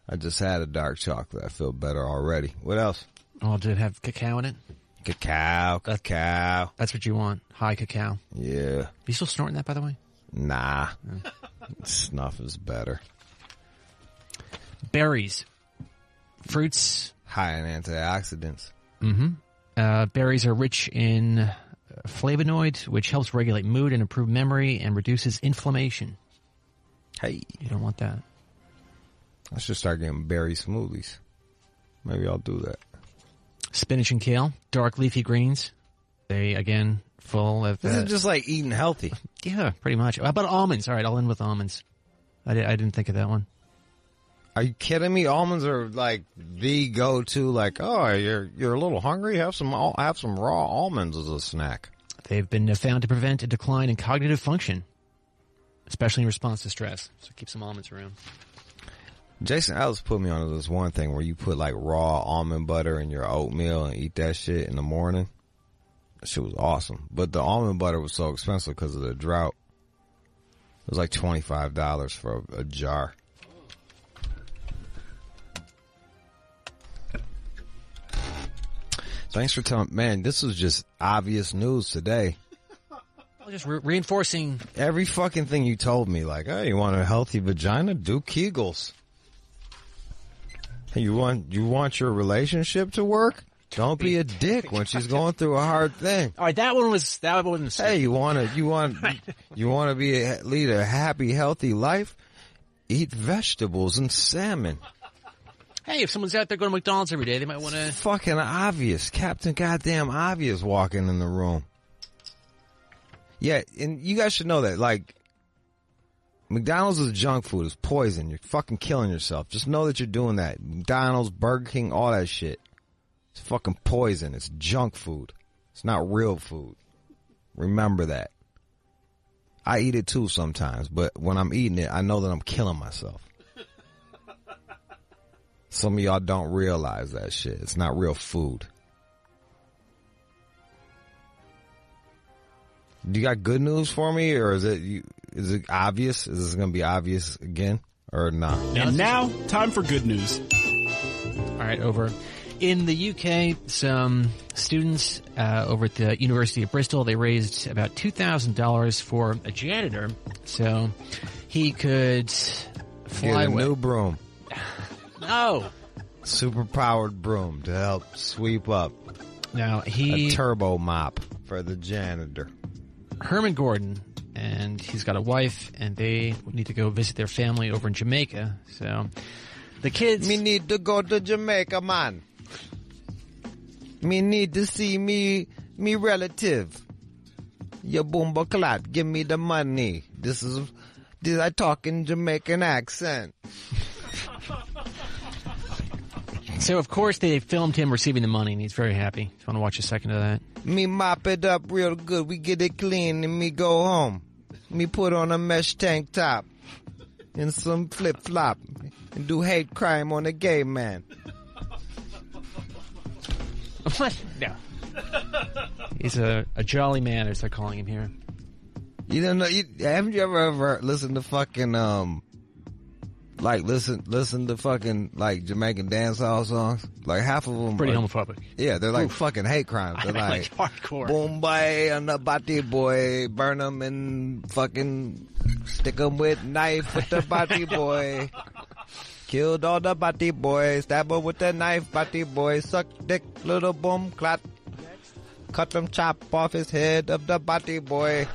A: I just had a dark chocolate. I feel better already. What else?
B: Oh, did it have cacao in it?
A: Cacao.
B: That's what you want. High cacao.
A: Yeah.
B: You still snorting that, by the way?
A: Nah. Snuff is better.
B: Berries. Fruits.
A: High in antioxidants.
B: Mm-hmm. Berries are rich in flavonoids, which helps regulate mood and improve memory and reduces inflammation.
A: Hey.
B: You don't want that.
A: I should start getting berry smoothies. Maybe I'll do that.
B: Spinach and kale, dark leafy greens. They, again, full of...
A: This is just like eating healthy.
B: Yeah, pretty much. How about almonds? All right, I'll end with almonds. I didn't think of that one.
A: Are you kidding me? Almonds are like the go-to. Like, oh, you're a little hungry. Have some raw almonds as a snack.
B: They've been found to prevent a decline in cognitive function, especially in response to stress. So keep some almonds around.
A: Jason Ellis put me on this one thing where you put like raw almond butter in your oatmeal and eat that shit in the morning. That shit was awesome. But the almond butter was so expensive because of the drought. It was like $25 for a jar. Thanks for telling. Man, this was just obvious news today.
B: Well, just reinforcing
A: every fucking thing you told me. Like, oh, you want a healthy vagina? Do Kegels. Hey, you want your relationship to work? Don't be a dick when she's going through a hard thing.
B: All right, that one was.
A: Hey, you want to lead a happy, healthy life? Eat vegetables and salmon.
B: Hey, if someone's out there going to McDonald's every day, they might want to...
A: Fucking obvious. Captain Goddamn Obvious walking in the room. Yeah, and you guys should know that, like, McDonald's is junk food. It's poison. You're fucking killing yourself. Just know that you're doing that. McDonald's, Burger King, all that shit. It's fucking poison. It's junk food. It's not real food. Remember that. I eat it too sometimes, but when I'm eating it, I know that I'm killing myself. Some of y'all don't realize that shit. It's not real food. Do you got good news for me, or is it obvious? Is this going to be obvious again, or not?
K: And now, time for good news.
B: All right, over in the UK, some students over at the University of Bristol, they raised about $2,000 for a janitor, so he could fly
A: Get a new broom.
B: No.
A: Super powered broom to help sweep up.
B: Now,
A: a turbo mop for the janitor.
B: Herman Gordon, and he's got a wife, and they need to go visit their family over in Jamaica. So the kids...
A: Me need to go to Jamaica, man. Me need to see me relative. Your boomba clat, give me the money. This I talk in Jamaican accent.
B: So, of course, they filmed him receiving the money, and he's very happy. If you want to watch a second of that.
A: Me mop it up real good. We get it clean, and me go home. Me put on a mesh tank top and some flip-flop and do hate crime on a gay man.
B: What? No. He's a jolly man, as they're calling him here.
A: You don't know? Haven't you ever listened to fucking listen to fucking like Jamaican dancehall songs? Like half of them
B: pretty homophobic.
A: Yeah, they're like fucking hate crimes. They're like
B: hardcore.
A: Bombay and the body boy, burn them and fucking stick them with knife with the body boy. Killed all the body boys, stab him with the knife, body boy, suck dick, little boom clot. Cut them chop off his head of the body boy.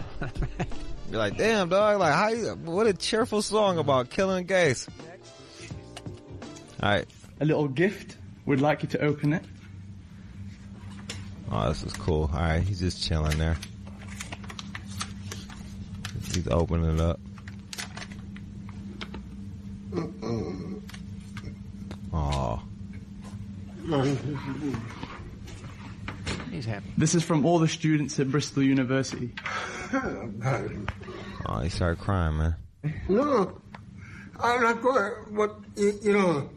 A: You're like, damn, dog. Like, what a cheerful song about killing gays. All right.
L: A little gift. We'd like you to open it.
A: Oh, this is cool. All right. He's just chilling there. He's opening it up. Oh.
B: He's happy.
L: This is from all the students at Bristol University.
A: Oh, he started crying, man.
M: No, I'm not going, but, you know,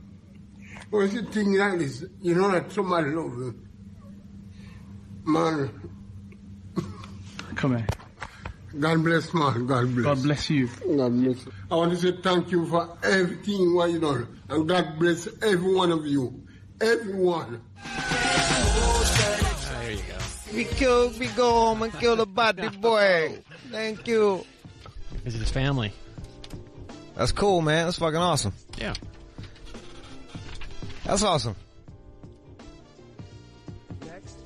M: when you think like this, you know that somebody loves you. Man.
L: Come here.
M: God bless, man. God bless.
L: God bless you.
M: God bless you. I want to say thank you for everything what you done. And God bless every one of you. Everyone.
B: There you go.
A: We go home and kill the body boy. Thank you.
B: Visit his family.
A: That's cool, man. That's fucking awesome.
B: Yeah.
A: That's awesome.
B: Next.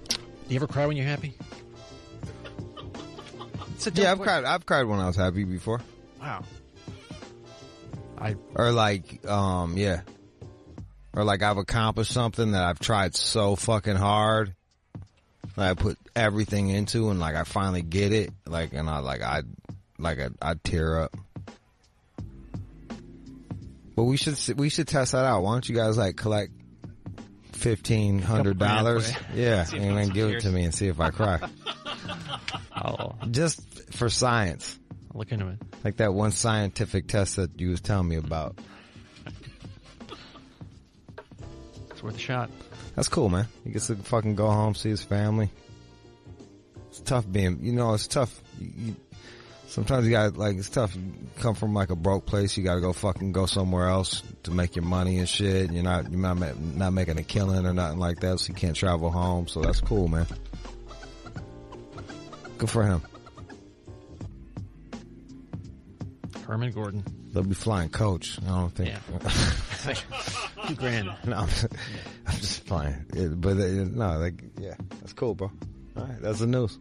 B: Do you ever cry when you're happy?
A: Yeah, I've cried when I was happy before.
B: Wow.
A: Or like, yeah. Or like I've accomplished something that I've tried so fucking hard that I put everything into, and like I finally get it. Like, and I'd tear up. But we should test that out. Why don't you guys like collect $1,500? Yeah, and then give it to me and see if I cry. Just for science.
B: I'll look into it.
A: Like that one scientific test that you was telling me about.
B: It's worth a shot.
A: That's cool, man. He gets to fucking go home, see his family. It's tough being, it's tough. Sometimes you got it's tough. You come from like a broke place, you gotta go somewhere else to make your money and shit. And you're not making a killing or nothing like that, so you can't travel home. So that's cool, man. Good for him.
B: Herman Gordon.
A: They'll be flying coach. I don't think.
B: Yeah. $2,000.
A: No, I'm just playing. That's cool, bro. All right, that's the news.